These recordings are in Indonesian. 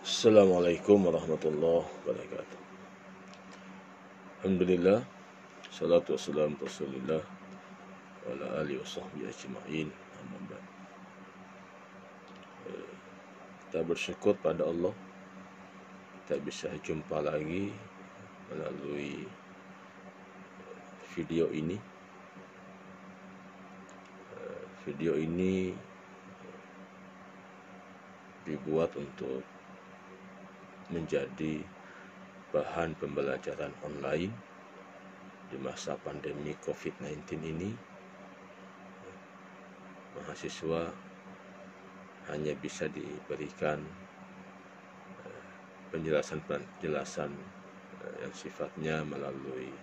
Assalamualaikum warahmatullahi wabarakatuh. Alhamdulillah, salatu wassalamu ala Rasulillah wa ala alihi wasahbihi ajma'in. Amma ba'd. Kita bersyukur pada Allah kita bisa jumpa lagi melalui video ini. Video ini dibuat untuk menjadi bahan pembelajaran online di masa pandemi COVID-19 ini. Mahasiswa hanya bisa diberikan penjelasan yang sifatnya melalui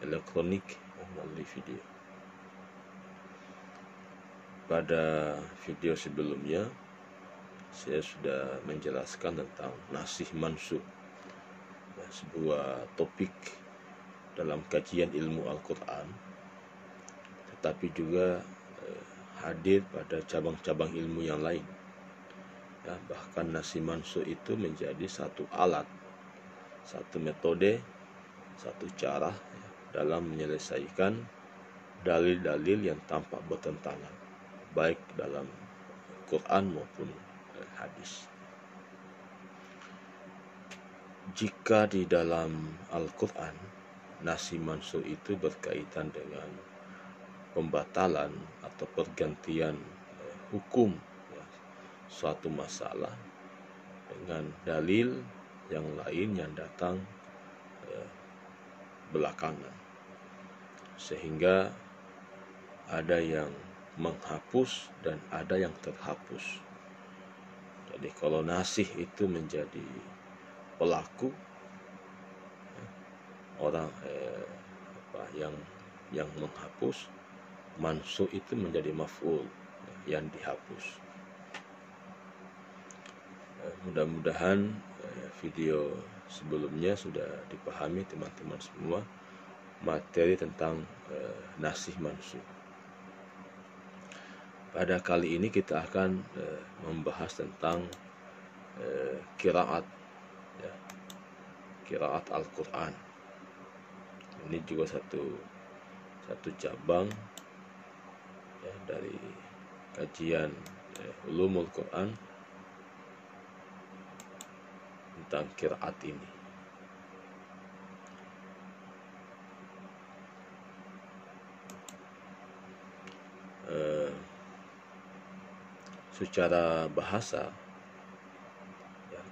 elektronik, melalui video. Pada video sebelumnya saya sudah menjelaskan tentang nasih mansukh, sebuah topik dalam kajian ilmu Al-Quran, tetapi juga hadir pada cabang-cabang ilmu yang lain. Bahkan nasih mansukh itu menjadi satu alat, satu metode, satu cara dalam menyelesaikan dalil-dalil yang tampak bertentangan, baik dalam Quran maupun hadis. Jika di dalam Al-Quran nasih mansukh itu berkaitan dengan pembatalan atau pergantian hukum suatu masalah dengan dalil yang lain yang datang belakangan, sehingga ada yang menghapus dan ada yang terhapus. Jadi kalau nasih itu menjadi pelaku, orang yang menghapus, mansukh itu menjadi maf'ul, yang dihapus. Mudah-mudahan video sebelumnya sudah dipahami teman-teman semua materi tentang nasih mansukh. Pada kali ini kita akan membahas tentang qiraat, qiraat Al-Quran. Ini juga satu cabang dari kajian ulumul Quran tentang qiraat ini. Secara bahasa,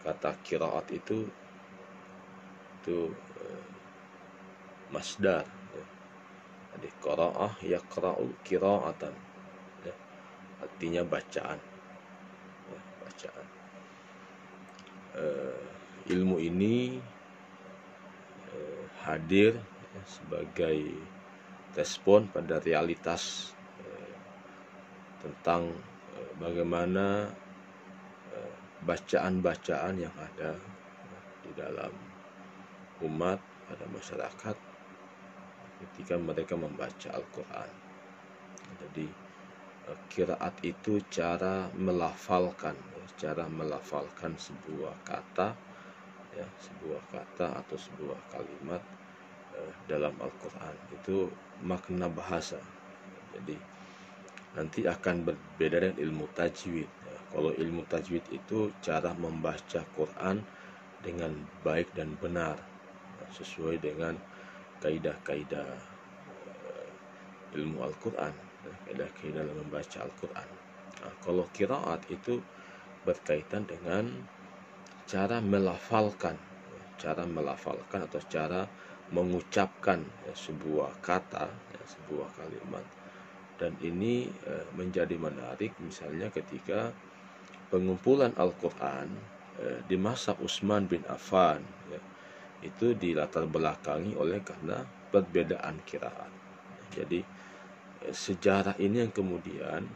kata qiraat itu masdar. Jadi qara'ah yaqra'u qira'atan, artinya bacaan. Bacaan. Ilmu ini hadir sebagai respon pada realitas tentang bagaimana bacaan-bacaan yang ada di dalam umat, pada masyarakat ketika mereka membaca Al-Quran. Jadi qiraat itu cara melafalkan sebuah kata, sebuah kata atau sebuah kalimat dalam Al-Quran. Itu makna bahasa. Jadi nanti akan berbeda dengan ilmu tajwid. Kalau ilmu tajwid itu cara membaca Quran dengan baik dan benar, sesuai dengan kaidah-kaidah ilmu Al-Quran, kaidah-kaidah dalam membaca Al-Quran. Kalau qiraat itu berkaitan dengan cara melafalkan atau cara mengucapkan sebuah kata, sebuah kalimat. Dan ini menjadi menarik misalnya ketika pengumpulan Al-Quran di masa Utsman bin Affan, itu dilatar belakangi oleh karena perbedaan qiraat. Jadi sejarah ini yang kemudian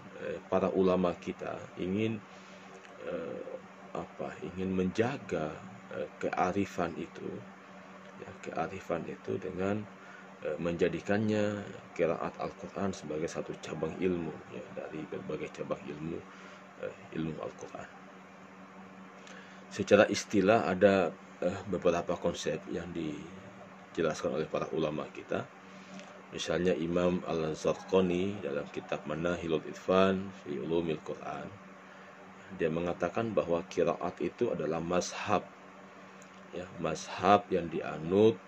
para ulama kita ingin menjaga kearifan itu dengan menjadikannya qiraat Al-Quran sebagai satu cabang ilmu, dari berbagai cabang ilmu Al-Quran. secara istilah ada beberapa konsep yang dijelaskan oleh para ulama kita. Misalnya Imam Al-Zarqani dalam kitab Manahilul Irfan fi Ulumil Quran, dia mengatakan bahwa qiraat itu adalah mazhab, ya, mazhab yang dianut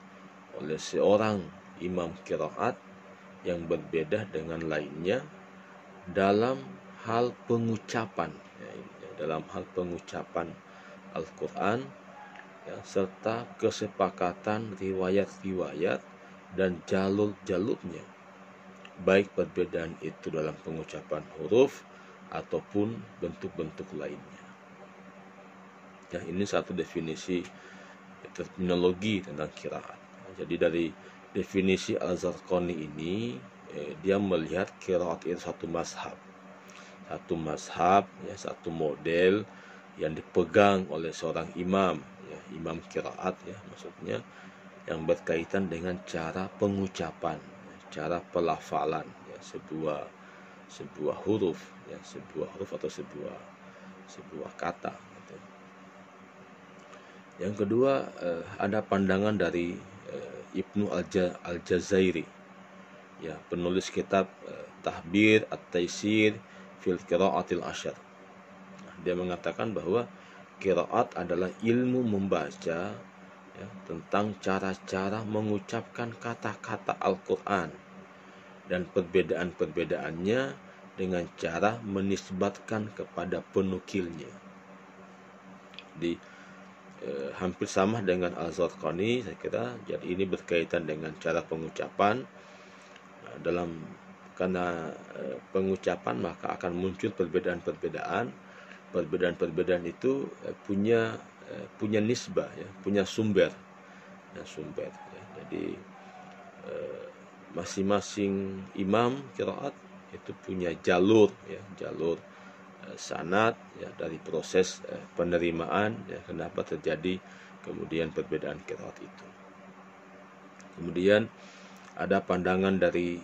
oleh seorang imam qiraat yang berbeda dengan lainnya dalam hal pengucapan, ya, dalam hal pengucapan Al-Quran, ya, serta kesepakatan riwayat-riwayat dan jalur-jalurnya, baik perbedaan itu dalam pengucapan huruf ataupun bentuk-bentuk lainnya. Ya, ini satu definisi terminologi tentang qiraat. Jadi dari definisi Al-Zarqani ini, dia melihat qiraat itu satu mazhab, ya, satu model yang dipegang oleh seorang imam, ya, imam qiraat, ya, maksudnya yang berkaitan dengan cara pengucapan, ya, cara pelafalan, ya, sebuah huruf, ya, sebuah huruf atau sebuah kata, gitu. Yang kedua, ada pandangan dari Ibnu Al-Jazairi, ya, penulis kitab Tahbir At-Taisir fil Qiraatil Asyar. Dia mengatakan bahwa qiraat adalah ilmu membaca, ya, tentang cara-cara mengucapkan kata-kata Al-Quran dan perbedaan-perbedaannya dengan cara menisbatkan kepada penukilnya. Hampir sama dengan Al-Zarqani, saya kira. Jadi ini berkaitan dengan cara pengucapan. Karena pengucapan maka akan muncul perbedaan-perbedaan. Perbedaan-perbedaan itu punya nisbah, ya, punya sumber, ya, ya. Jadi masing-masing imam qiraat itu punya jalur, ya, jalur sanad, ya, dari proses penerimaan, ya, kenapa terjadi kemudian perbedaan qiraat itu. Kemudian ada pandangan dari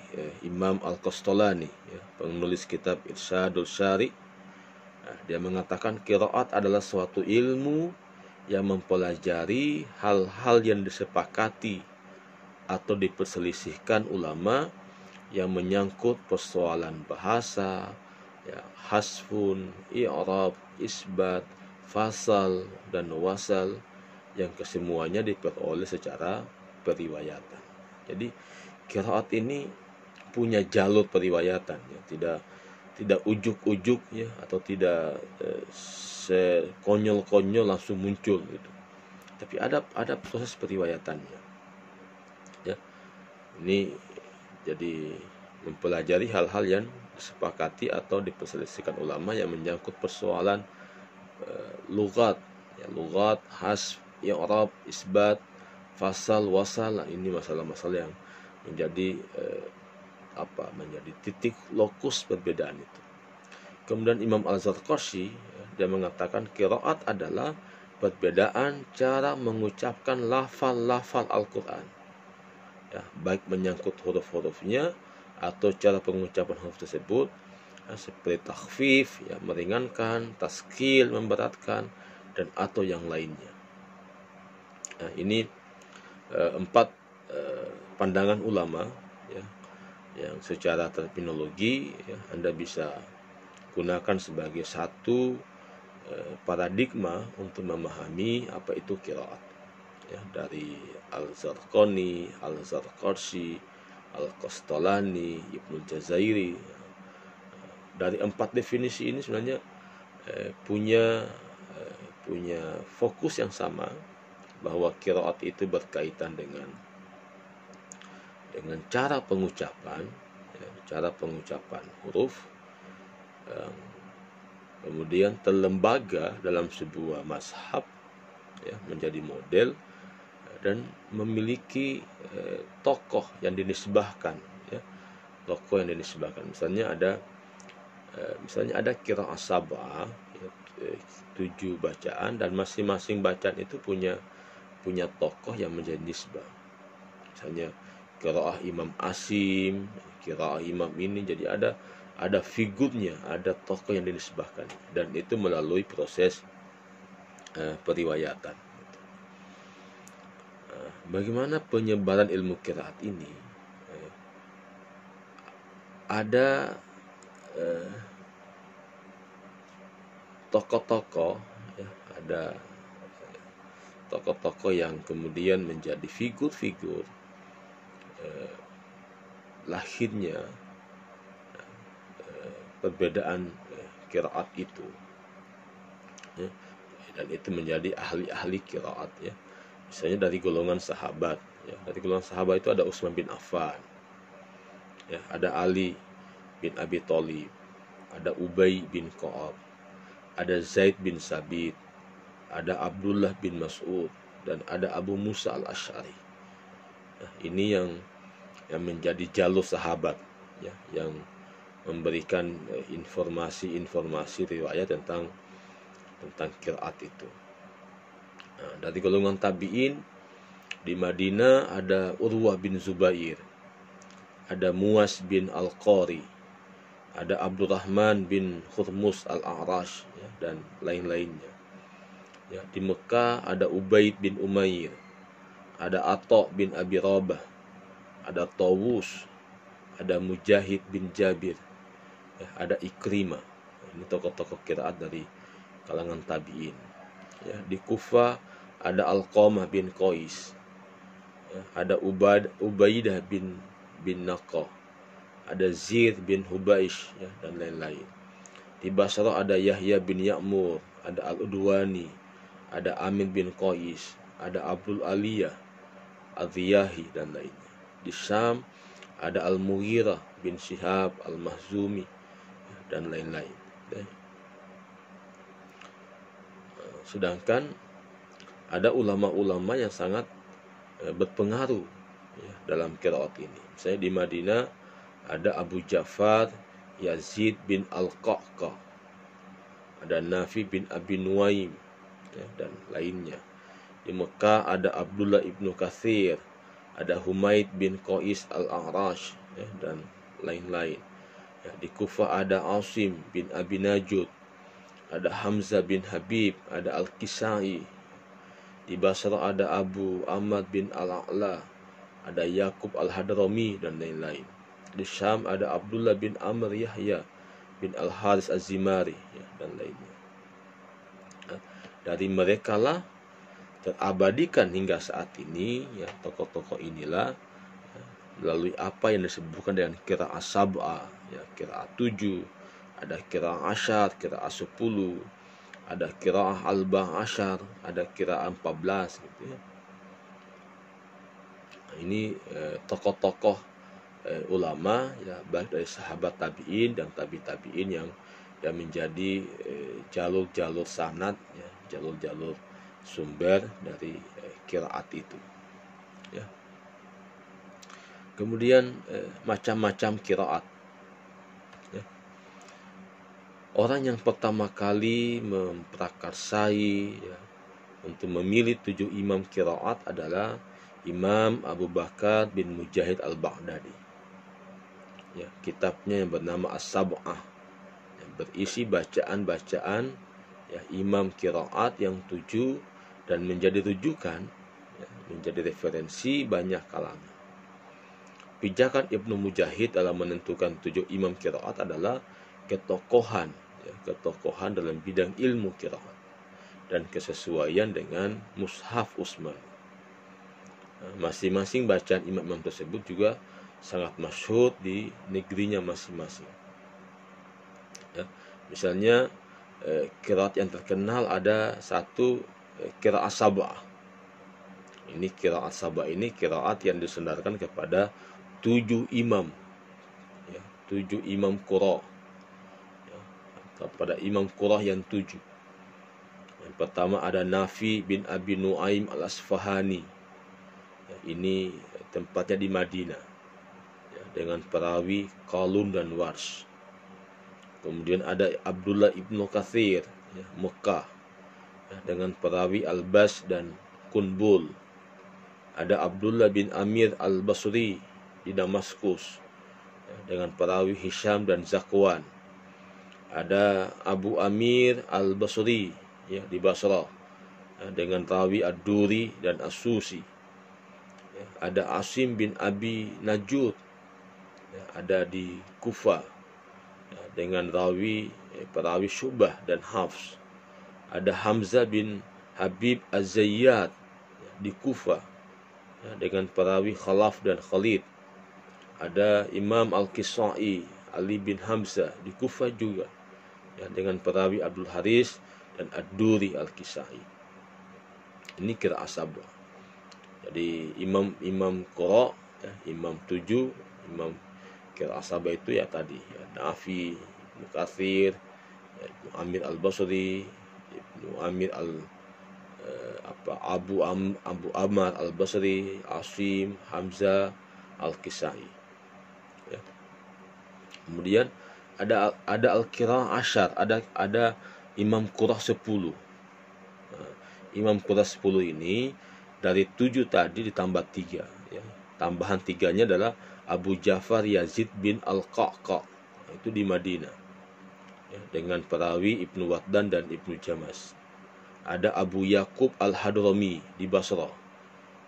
Imam Al-Qastolani, ya, penulis kitab Irsyadul Syari. Dia mengatakan qiraat adalah suatu ilmu yang mempelajari hal-hal yang disepakati atau diperselisihkan ulama yang menyangkut persoalan bahasa, ya, hasfun, i'rab, isbat, fasal, dan wasal, yang kesemuanya diperoleh secara periwayatan. Jadi qiraat ini punya jalur periwayatan, ya, tidak ujuk-ujuk, ya, atau tidak sekonyol-konyol langsung muncul gitu. Tapi ada proses periwayatannya. Ya. Ini jadi mempelajari hal-hal yang disepakati atau diperselisihkan ulama yang menyangkut persoalan lugat, ya, lugat, hasf, i'rab, isbat, fasal, wasal. Ini masalah-masalah yang menjadi menjadi titik lokus perbedaan itu. Kemudian Imam Al-Zarqashi, dia mengatakan qiraat adalah perbedaan cara mengucapkan lafal-lafal Al-Quran, ya, baik menyangkut huruf-hurufnya atau cara pengucapan huruf tersebut, ya, seperti takhfif, ya, meringankan, taskil, memberatkan, dan atau yang lainnya. Nah, ini 4 pandangan ulama, ya, yang secara terminologi, ya, Anda bisa gunakan sebagai satu paradigma untuk memahami apa itu qiraat, ya, dari Al-Zarqani, Al-Zarqashi, Al-Qastolani, Ibnu Jazairi. Dari 4 definisi ini sebenarnya punya fokus yang sama, bahwa qiraat itu berkaitan dengan cara pengucapan, ya, cara pengucapan huruf, kemudian terlembaga dalam sebuah mazhab, ya, menjadi model, dan memiliki tokoh yang dinisbahkan, ya, tokoh yang dinisbahkan. Misalnya ada qiraat sab'ah, ya, 7 bacaan, dan masing-masing bacaan itu punya tokoh yang menjadi nisbah. Misalnya qiraah Imam Asim, qiraah Imam ini, jadi ada figurnya, ada tokoh yang dinisbahkan, dan itu melalui proses periwayatan. Bagaimana penyebaran ilmu qiraat ini? Ada tokoh-tokoh, ada tokoh-tokoh yang kemudian menjadi figur-figur lahirnya perbedaan qiraat itu, dan itu menjadi ahli-ahli qiraat, misalnya dari golongan sahabat, dari golongan sahabat itu ada Utsman bin Affan, ada Ali bin Abi Thalib, ada Ubay bin Ka'ab, ada Zaid bin Sabit, ada Abdullah bin Mas'ud, dan ada Abu Musa al-Asy'ari. Ini yang menjadi jalur sahabat, yang memberikan informasi-informasi riwayat tentang qiraat itu. Dari golongan tabi'in di Madinah ada Urwah bin Zubair, ada Muas bin Al-Qari, ada Abdurrahman bin Hurmus al-A'rash, dan lain-lainnya. Di Mekah ada Ubaid bin Umair, ada Atha bin Abi Rabah, ada Tawus, ada Mujahid bin Jabir, ada Ikrimah. Ini tokoh-tokoh qiraat dari kalangan tabi'in. Di Kufah ada Alqamah bin Qais, ada Ubaidah bin Naqah, ada Zir bin Hubaish, dan lain-lain. Di Basrah ada Yahya bin Ya'mur, ada Al-Udwani, ada Amin bin Qais, ada Abdul Aliyah, Al-Ziyahi, dan lainnya. Di Syam ada Al-Mughirah bin Shihab Al-Mahzumi, dan lain-lain. Sedangkan ada ulama-ulama yang sangat berpengaruh dalam qiraat ini. Misalnya di Madinah ada Abu Ja'far Yazid bin Al-Qa'qah, ada Nafi bin Abi Nuaim, dan lainnya. Di Mekah ada Abdullah ibnu Katsir, ada Humaid bin Qais al-A'rash, dan lain-lain. Di Kufah ada Asim bin Abi Najud, ada Hamzah bin Habib, ada Al-Kisai. Di Basrah ada Abu Ahmad bin Al-A'la, ada Yakub Al-Hadrami, dan lain-lain. Di Syam ada Abdullah bin Amr Yahya bin Al-Haris Az-Zimari, dan lainnya. Dari mereka lah terabadikan hingga saat ini, tokoh-tokoh inilah melalui apa yang disebutkan dengan qiraat sab'ah, qiraat 7, ada qiraat asyar, qiraat 10, ada qiraat alba'ah asyar, ada qiraat 14, gitu ya. Ini tokoh-tokoh ulama, baik dari sahabat tabi'in dan tabi'in yang menjadi jalur-jalur sanad, jalur-jalur sumber dari qiraat itu. Kemudian macam-macam qiraat. Orang yang pertama kali memprakarsai untuk memilih 7 imam qiraat adalah Imam Abu Bakar bin Mujahid al-Baghdadi. Kitabnya yang bernama As-Sab'ah, yang berisi bacaan-bacaan imam qiraat yang 7 dan menjadi rujukan, menjadi referensi banyak kalangan. Pijakan Ibnu Mujahid dalam menentukan 7 imam qiraat adalah ketokohan dalam bidang ilmu qiraat dan kesesuaian dengan mushaf Utsman. Masing-masing bacaan imam-imam tersebut juga sangat masyhur di negerinya masing-masing. Misalnya qiraat yang terkenal ada satu qiraat sab'ah. Ini qiraat sab'ah ini qiraat yang disandarkan kepada 7 imam, 7 imam qura, kepada imam qura yang 7. Yang pertama ada Nafi bin Abi Nuaim al-Asfahani. Ini tempatnya di Madinah, dengan perawi Qalun dan Warsh. Kemudian ada Abdullah ibnu Katsir, Mekah, dengan perawi Al-Bas dan Kunbul. Ada Abdullah bin Amir al-Basri di Damaskus, dengan perawi Hisham dan Zakwan. Ada Abu Amir al-Basri di Basrah, dengan rawi Ad-Duri dan As-Susi. Ada Asim bin Abi Najud, ada di Kufa, dengan perawi Syu'bah dan Hafs. Ada Hamzah bin Habib Az-Zayyad di Kufa, dengan perawi Khalaf dan Khalid. Ada Imam Al-Kisai Ali bin Hamzah di Kufa juga, dengan perawi Abdul Haris dan Ad-Duri Al-Kisai. Ini qiraah sabah. Jadi imam qira, imam 7, imam qiraah sabah itu tadi Nafi, Ibnu Katsir, Ibnu Amir Al-Basri, Ibnu Amir Abu Amar Al-Basri, Asim, Hamzah, Al-Kisai. Kemudian ada al-qiraah asyar, ada imam qiraah 10. Imam qiraah 10 ini dari 7 tadi ditambah 3, Tambahan 3-nya adalah Abu Ja'far Yazid bin Al-Qa'qa', itu di Madinah, dengan perawi Ibnu Watdan dan Ibnu Jamas. Ada Abu Yaqub Al-Hadrami di Basrah,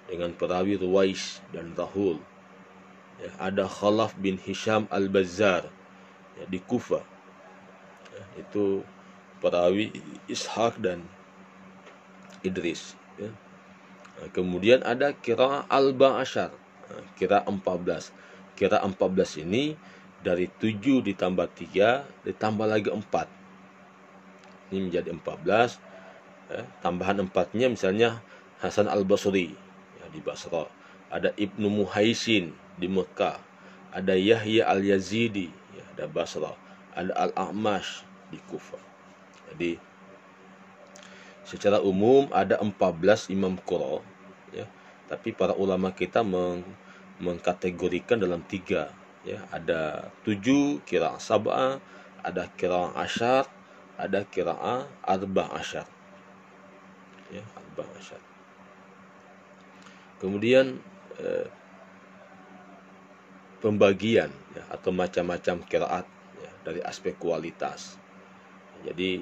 dengan perawi Ruwais dan Rahul. Ada Khalaf bin Hisham Al-Bazzar di Kufa, itu perawi Ishaq dan Idris. Kemudian ada qiraah Alba Asyar, qiraah 14. Qiraah 14 ini dari 7 ditambah 3 ditambah lagi 4. Ini menjadi 14. Tambahan 4-nya misalnya Hasan Al-Basri di Basra. Ada Ibnu Muhaisin di Mekah. Ada Yahya Al-Yazidi di Basra. Ada Al-A'mash di Kufa. Jadi secara umum ada 14 imam qira, tapi para ulama kita mengkategorikan dalam 3, ada 7 qiraah sab'ah, ada qiraah asyar, ada qiraah arba' asyar, arba' asyar. Kemudian pembagian atau macam-macam qiraat dari aspek kualitas. Jadi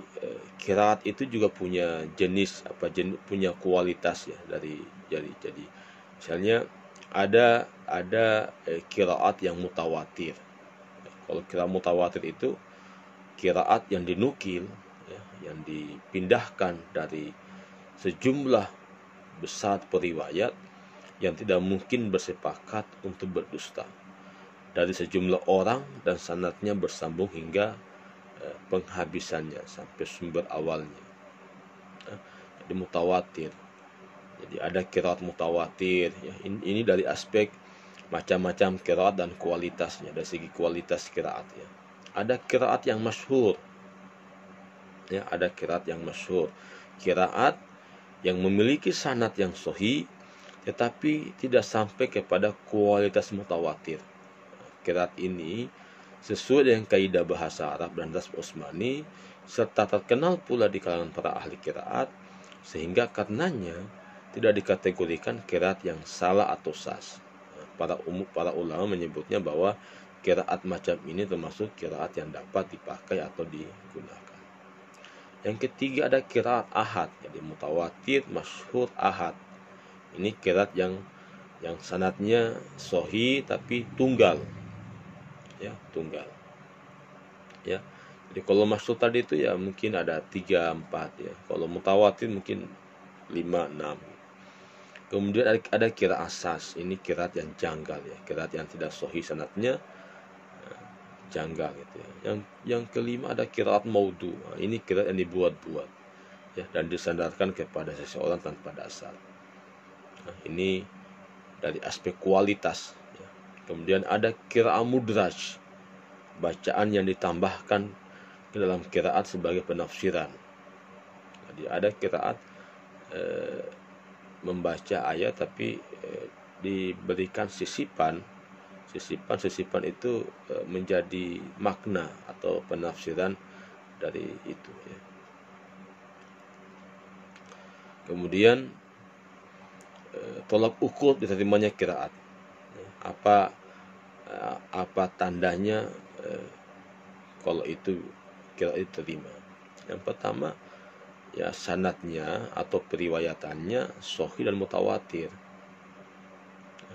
qiraat itu juga punya jenis punya kualitas dari jadi misalnya ada qiraat yang mutawatir. Kalau qiraat mutawatir itu qiraat yang dinukil, yang dipindahkan dari sejumlah besar periwayat yang tidak mungkin bersepakat untuk berdusta, dari sejumlah orang dan sanadnya bersambung hingga penghabisannya sampai sumber awalnya. Jadi mutawatir. Jadi ada qiraat mutawatir, ini dari aspek macam-macam qiraat dan kualitasnya, dari segi kualitas qiraat. Ada qiraat yang masyhur, ada qiraat yang masyhur, qiraat yang memiliki sanad yang sahih tetapi tidak sampai kepada kualitas mutawatir. Qiraat ini sesuai dengan kaidah bahasa Arab dan Rasm Utsmani, serta terkenal pula di kalangan para ahli qiraat, sehingga karenanya tidak dikategorikan qiraat yang salah atau sahih. Para ulama menyebutnya bahwa qiraat macam ini termasuk qiraat yang dapat dipakai atau digunakan. Yang ketiga ada qiraat ahad, jadi mutawatir, masyhur, ahad. Ini qiraat yang sanadnya sahih tapi tunggal. Tunggal. Jadi kalau masyhur tadi itu mungkin ada 3, 4 Kalau mutawatir mungkin 5, 6. Kemudian ada qiraat asas. Ini qiraat yang janggal, qiraat yang tidak sahih sanadnya, janggal gitu. Yang kelima ada qiraat maudhu. Ini qiraat yang dibuat-buat dan disandarkan kepada seseorang tanpa dasar. Ini dari aspek kualitas. Kemudian ada qiraat mudraj, bacaan yang ditambahkan ke dalam qiraat sebagai penafsiran. Jadi ada qiraat membaca ayat tapi diberikan sisipan itu menjadi makna atau penafsiran dari itu. Kemudian tolak ukur diterimanya qiraat. Apa tandanya kalau itu qiraat diterima? Yang pertama, ya sanadnya atau periwayatannya sahih dan mutawatir.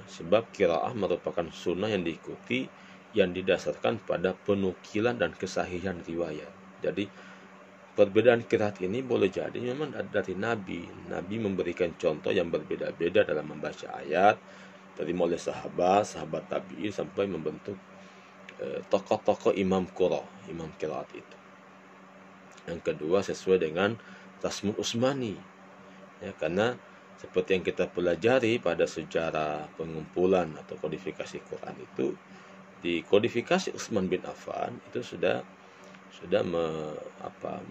Sebab qiraah merupakan sunnah yang diikuti yang didasarkan pada penukilan dan kesahihan riwayat. Jadi perbedaan qiraat ini boleh jadi memang dari Nabi. Nabi memberikan contoh yang berbeda-beda dalam membaca ayat, dari mulai sahabat tabi'in sampai membentuk tokoh-tokoh imam qiraat itu. Yang kedua sesuai dengan Tasmul Utsmani. Ya, karena seperti yang kita pelajari pada sejarah pengumpulan atau kodifikasi Quran itu, di kodifikasi Utsman bin Affan itu sudah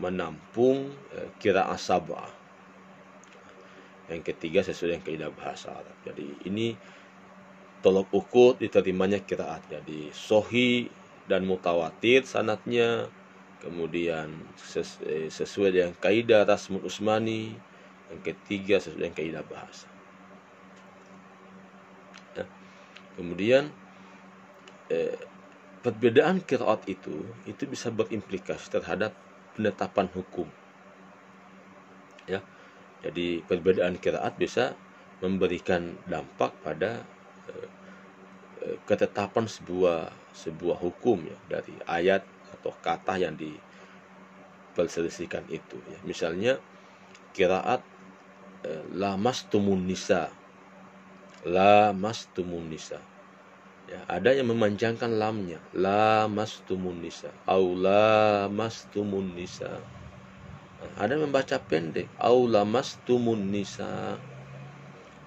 menampung qiraah sab'ah. Yang ketiga sesuai dengan kaidah bahasa Arab. Jadi ini tolok ukur diterimanya qiraat. Jadi sahih dan mutawatir sanadnya, kemudian sesuai dengan kaidah Tasmul Utsmani, yang ketiga sesuai dengan kaidah bahasa. Nah, kemudian perbedaan qiraat itu bisa berimplikasi terhadap penetapan hukum. Ya, jadi perbedaan qiraat bisa memberikan dampak pada ketetapan sebuah hukum ya, dari ayat atau kata yang diperselisihkan itu. Ya. Misalnya qiraat lamastumun nisa, ya, ada yang memanjangkan lamnya, lamastumun nisa, au lamastumun nisa. Ada yang membaca pendek, au lamastumun nisa.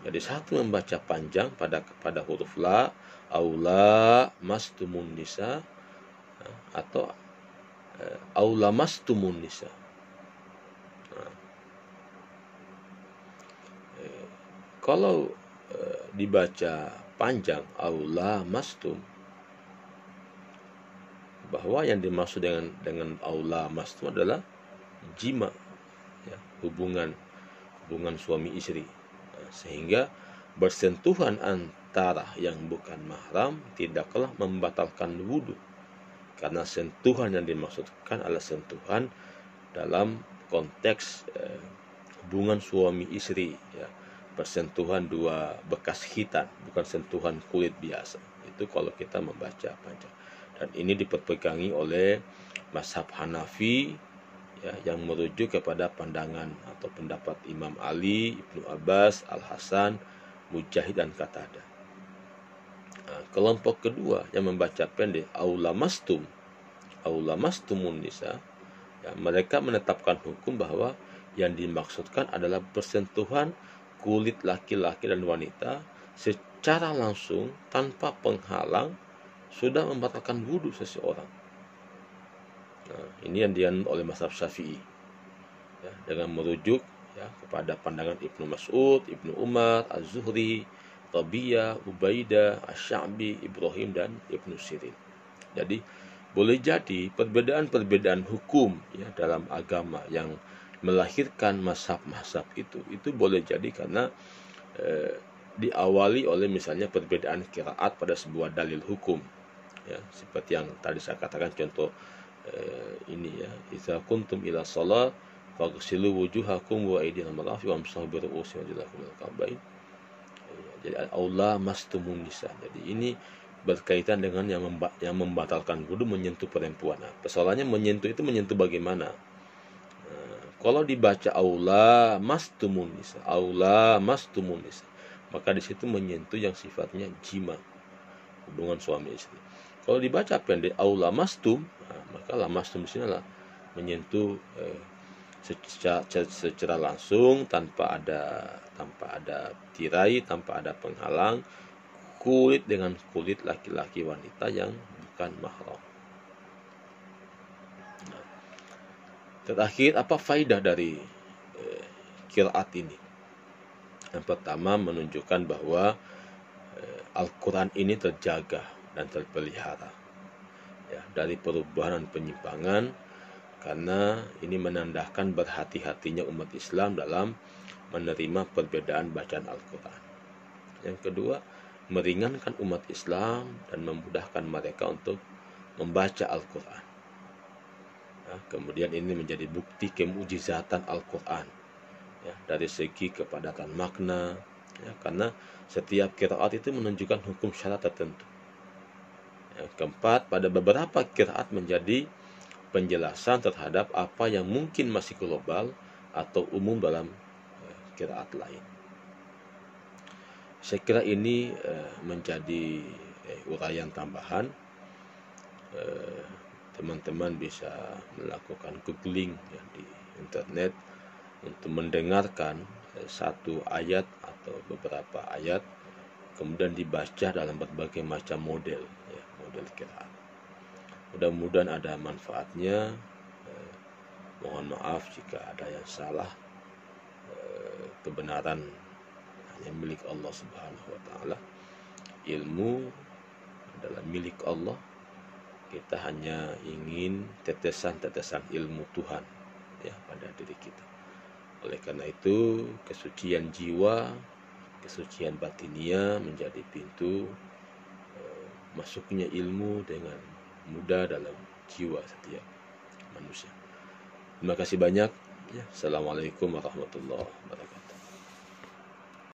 Jadi satu membaca panjang pada huruf la, au lamastumun nisa, atau au lamastumun nisa. Kalau dibaca panjang aula mastum, bahwa yang dimaksud dengan aula mastum adalah jima, ya, hubungan suami istri, sehingga bersentuhan antara yang bukan mahram tidaklah membatalkan wudhu, karena sentuhan yang dimaksudkan adalah sentuhan dalam konteks hubungan suami istri, ya, bersentuhan dua bekas hitan, bukan sentuhan kulit biasa. Itu kalau kita membaca panjang. Dan ini dipegangi oleh mazhab Hanafi, ya, yang merujuk kepada pandangan atau pendapat Imam Ali, Ibnu Abbas, Al-Hasan, Mujahid, dan Qatadah. Nah, kelompok kedua yang membaca pendek, aulamastumun nisa, ya, mereka menetapkan hukum bahwa yang dimaksudkan adalah bersentuhan kulit laki-laki dan wanita secara langsung tanpa penghalang sudah membatalkan wudhu seseorang. Nah, ini yang dianut oleh mazhab Syafi'i, ya, dengan merujuk, ya, kepada pandangan Ibnu Mas'ud, Ibnu Umar, Az-Zuhri, Rabiyah, Ubaidah, Asy-Sya'bi, Ibrahim, dan Ibnu Sirin. Jadi boleh jadi perbedaan hukum, ya, dalam agama yang melahirkan mazhab-mazhab itu boleh jadi karena diawali oleh misalnya perbedaan qiraat pada sebuah dalil hukum, ya, seperti yang tadi saya katakan contoh ini, ya, idza kuntum ila shalah faghsilu wujuhakum wa aydiyakum marafiq wamsahu bi ru'usikum wa arjulakum ilal ka'bayn. Jadi aula mastumun nisa. Jadi ini berkaitan dengan yang membatalkan wudu menyentuh perempuan. Nah, persoalannya menyentuh itu menyentuh bagaimana? Kalau dibaca aula mastumun nisa, maka di situ menyentuh yang sifatnya jima, hubungan suami istri. Kalau dibaca pendek aula mastum, maka lamastum di sini adalah menyentuh secara langsung tanpa ada tirai, tanpa ada penghalang, kulit dengan kulit laki-laki wanita yang bukan mahram. Terakhir, apa faidah dari qiraat ini? Yang pertama, menunjukkan bahwa Al-Quran ini terjaga dan terpelihara, ya, dari perubahan dan penyimpangan, karena ini menandakan berhati-hatinya umat Islam dalam menerima perbedaan bacaan Al-Quran. Yang kedua, meringankan umat Islam dan memudahkan mereka untuk membaca Al-Quran. ya. Kemudian ini menjadi bukti kemujizatan Al-Quran, ya, dari segi kepadatan makna, ya, karena setiap qiraat itu menunjukkan hukum syarat tertentu. Yang keempat, pada beberapa qiraat menjadi penjelasan terhadap apa yang mungkin masih global atau umum dalam qiraat lain. Saya kira ini menjadi uraian tambahan. Teman-teman bisa melakukan googling ya, di internet untuk mendengarkan satu ayat atau beberapa ayat, kemudian dibaca dalam berbagai macam model, ya, model qiraat. Mudah-mudahan ada manfaatnya. Mohon maaf jika ada yang salah. Kebenaran hanya milik Allah Subhanahu wa Ta'ala. Ilmu adalah milik Allah. Kita hanya ingin tetesan-tetesan ilmu Tuhan, ya, pada diri kita. Oleh karena itu, kesucian jiwa, kesucian batinia menjadi pintu masuknya ilmu dengan mudah dalam jiwa setiap manusia. Terima kasih banyak. Ya, Assalamualaikum warahmatullahi wabarakatuh.